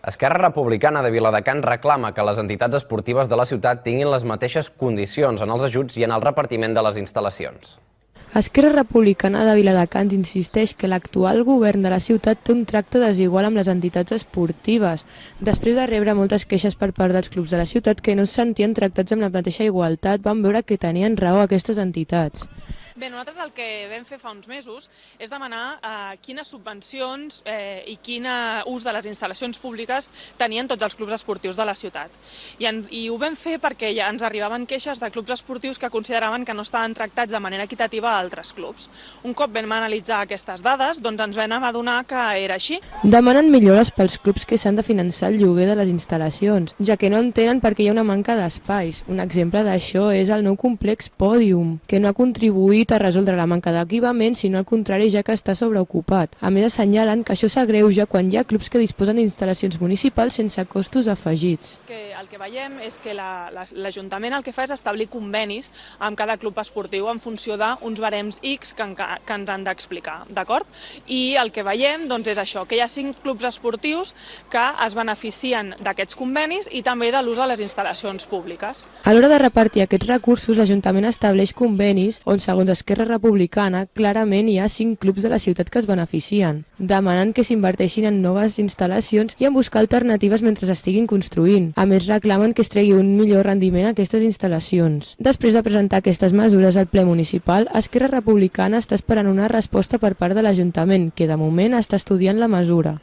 Esquerra Republicana de Viladecans reclama que les entitats esportives de la ciutat tinguin les mateixes condicions en els ajuts i en el repartiment de les instal·lacions. Esquerra Republicana de Viladecans insisteix que l'actual govern de la ciutat té un tracte desigual amb les entitats esportives, després de rebre moltes queixes per part dels clubs de la ciutat que no es sentien tractats amb la mateixa igualtat, van veure que tenien raó aquestes entitats. Bé, nosaltres el que vam fer fa uns mesos és demanar quines subvencions i quin ús de les instal·lacions públiques tenien tots els clubs esportius de la ciutat. I ho vam fer perquè ja ens arribaven queixes de clubs esportius que consideraven que no estaven tractats de manera equitativa a altres clubs. Un cop vam analitzar aquestes dades, doncs ens vam adonar que era així. Demanen millores pels clubs que s'han de finançar el lloguer de les instal·lacions, ja que no entenen perquè hi ha una manca d'espais. Un exemple d'això és el nou complex Pòdium, que no ha contribuït a resoldre la manca d'equipaments, sinó al contrari, ja que està sobreocupat. A més, assenyalen que això s'agreuja quan hi ha clubs que disposen d'instal·lacions municipals sense costos afegits. El que veiem és que l'Ajuntament el que fa és establir convenis amb cada club esportiu en funció d'uns barems X que ens han d'explicar, d'acord? I el que veiem doncs, és això, que hi ha 5 clubs esportius que es beneficien d'aquests convenis i també de l'ús de les instal·lacions públiques. A l'hora de repartir aquests recursos, l'Ajuntament estableix convenis on, segons Esquerra Republicana, clarament hi ha 5 clubs de la ciutat que es beneficien, demanant que s'inverteixin en noves instal·lacions i en buscar alternatives mentre s'estiguin construint. A més, reclamen que es tregui un millor rendiment a aquestes instal·lacions. Després de presentar aquestes mesures al ple municipal, Esquerra Republicana està esperant una resposta per part de l'Ajuntament, que de moment està estudiant la mesura.